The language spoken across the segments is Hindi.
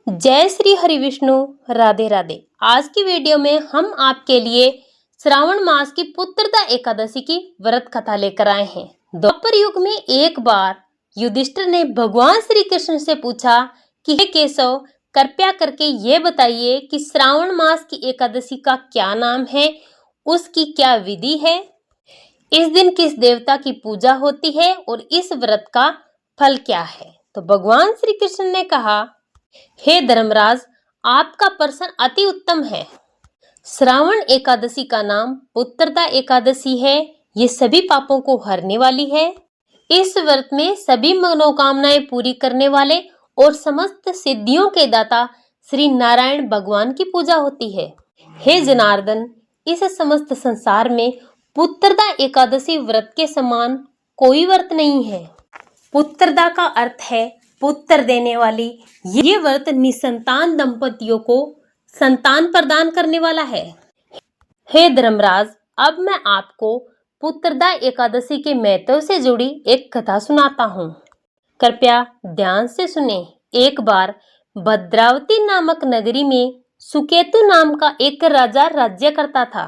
जय श्री हरि विष्णु। राधे राधे। आज की वीडियो में हम आपके लिए श्रावण मास की पुत्रदा एकादशी की व्रत कथा लेकर आए हैं। द्वापर युग में एक बार युधिष्ठिर ने भगवान श्री कृष्ण से पूछा कि हे केशव, कृपया करके ये बताइए कि श्रावण मास की एकादशी का क्या नाम है, उसकी क्या विधि है, इस दिन किस देवता की पूजा होती है और इस व्रत का फल क्या है। तो भगवान श्री कृष्ण ने कहा, हे धर्मराज, आपका प्रश्न अति उत्तम है। श्रावण एकादशी का नाम पुत्रदा एकादशी है। ये सभी पापों को हरने वाली है। इस व्रत में सभी मनोकामनाएं पूरी करने वाले और समस्त सिद्धियों के दाता श्री नारायण भगवान की पूजा होती है। हे जनार्दन, इस समस्त संसार में पुत्रदा एकादशी व्रत के समान कोई व्रत नहीं है। पुत्रदा का अर्थ है पुत्र देने वाली। ये व्रत निसंतान दंपतियों को संतान प्रदान करने वाला है। हे धर्मराज, अब मैं आपको पुत्रदा एकादशी के महत्व से जुड़ी एक कथा सुनाता हूँ। कृपया ध्यान से सुने। एक बार भद्रावती नामक नगरी में सुकेतु नाम का एक राजा राज्य करता था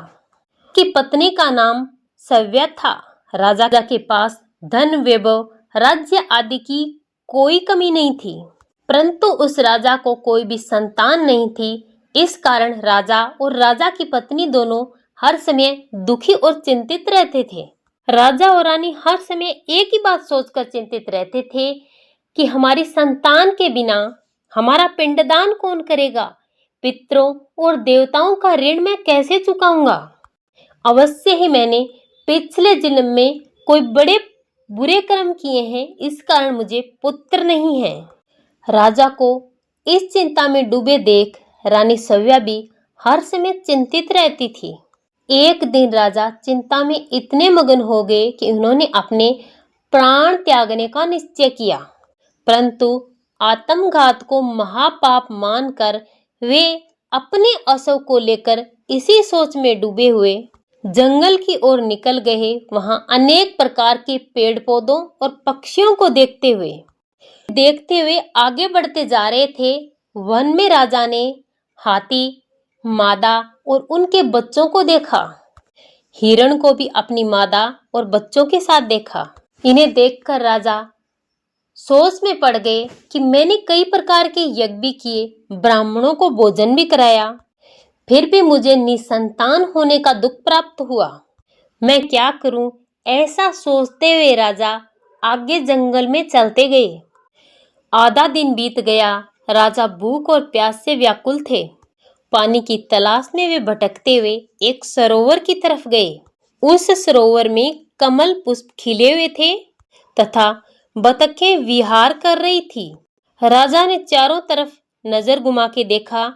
कि पत्नी का नाम सव्या था। राजा के पास धन, वैभव, राज्य आदि की कोई कमी नहीं थी, परंतु उस राजा को कोई भी संतान नहीं थी। इस कारण राजा और राजा की पत्नी दोनों हर समय दुखी और चिंतित रहते थे। राजा और रानी हर समय एक ही बात सोचकर चिंतित रहते थे कि हमारी संतान के बिना हमारा पिंडदान कौन करेगा, पितरों और देवताओं का ऋण मैं कैसे चुकाऊंगा। अवश्य ही मैंने पिछले जन्म में कोई बड़े बुरे कर्म किए हैं, इस कारण मुझे पुत्र नहीं है। राजा को इस चिंता में डूबे देख रानी सव्या भी हर समय चिंतित रहती थी। एक दिन राजा चिंता में इतने मगन हो गए कि उन्होंने अपने प्राण त्यागने का निश्चय किया, परंतु आत्मघात को महापाप मानकर वे अपने असव को लेकर इसी सोच में डूबे हुए जंगल की ओर निकल गए। वहां अनेक प्रकार के पेड़ पौधों और पक्षियों को देखते हुए आगे बढ़ते जा रहे थे। वन में राजा ने हाथी, मादा और उनके बच्चों को देखा। हिरण को भी अपनी मादा और बच्चों के साथ देखा। इन्हें देखकर राजा सोच में पड़ गए कि मैंने कई प्रकार के यज्ञ भी किए, ब्राह्मणों को भोजन भी कराया, फिर भी मुझे निसंतान होने का दुख प्राप्त हुआ। मैं क्या करूं? ऐसा सोचते हुए राजा आगे जंगल में चलते गए। आधा दिन बीत गया। राजा भूख और प्यास से व्याकुल थे। पानी की तलाश में वे भटकते हुए एक सरोवर की तरफ गए। उस सरोवर में कमल पुष्प खिले हुए थे तथा बतखें विहार कर रही थी। राजा ने चारों तरफ नजर घुमा के देखा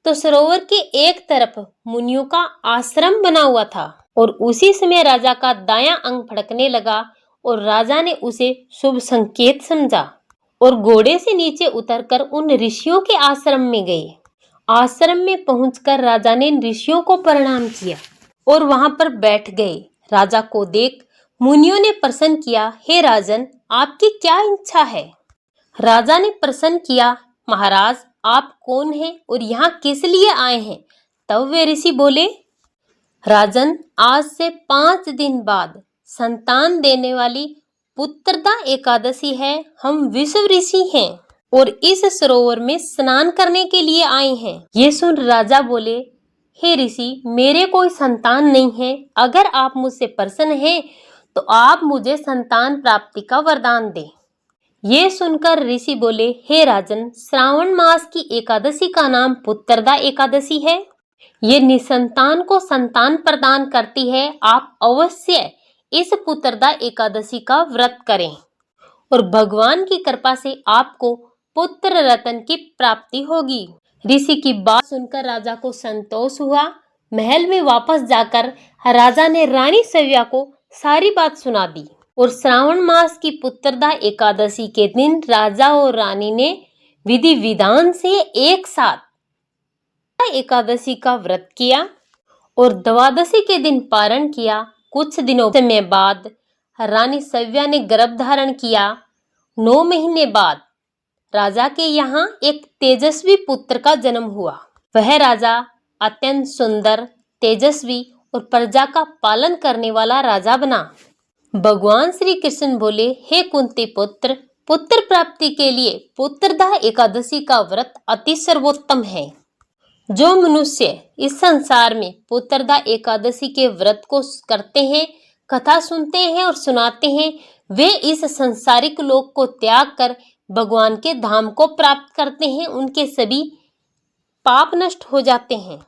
तो सरोवर के एक तरफ मुनियों का आश्रम बना हुआ था और उसी समय राजा का दायां अंग फड़कने लगा और राजा ने उसे शुभ संकेत समझा और घोड़े से नीचे उतरकर उन ऋषियों के आश्रम में गए। आश्रम में पहुंचकर राजा ने ऋषियों को प्रणाम किया और वहां पर बैठ गए। राजा को देख मुनियों ने प्रश्न किया, हे राजन, आपकी क्या इच्छा है? राजा ने प्रश्न किया, महाराज, आप कौन हैं और यहाँ किस लिए आए हैं? तब वे ऋषि बोले, राजन, आज से 5 दिन बाद संतान देने वाली पुत्रदा एकादशी है। हम विश्व ऋषि हैं और इस सरोवर में स्नान करने के लिए आए हैं। ये सुन राजा बोले, हे ऋषि, मेरे कोई संतान नहीं है। अगर आप मुझसे प्रसन्न हैं तो आप मुझे संतान प्राप्ति का वरदान दें। ये सुनकर ऋषि बोले, हे राजन, श्रावण मास की एकादशी का नाम पुत्रदा एकादशी है। ये निसंतान को संतान प्रदान करती है। आप अवश्य इस पुत्रदा एकादशी का व्रत करें और भगवान की कृपा से आपको पुत्र रत्न की प्राप्ति होगी। ऋषि की बात सुनकर राजा को संतोष हुआ। महल में वापस जाकर राजा ने रानी सव्या को सारी बात सुना दी और श्रावण मास की पुत्रदा एकादशी के दिन राजा और रानी ने विधि विधान से एक साथ एकादशी का व्रत किया और द्वादशी के दिन पारण किया। कुछ दिनों समय बाद रानी सव्या ने गर्भ धारण किया। 9 महीने बाद राजा के यहाँ एक तेजस्वी पुत्र का जन्म हुआ। वह राजा अत्यंत सुंदर, तेजस्वी और प्रजा का पालन करने वाला राजा बना। भगवान श्री कृष्ण बोले, हे कुंती पुत्र, पुत्र प्राप्ति के लिए पुत्रदा एकादशी का व्रत अति सर्वोत्तम है। जो मनुष्य इस संसार में पुत्रदा एकादशी के व्रत को करते हैं, कथा सुनते हैं और सुनाते हैं, वे इस संसारिक लोक को त्याग कर भगवान के धाम को प्राप्त करते हैं। उनके सभी पाप नष्ट हो जाते हैं।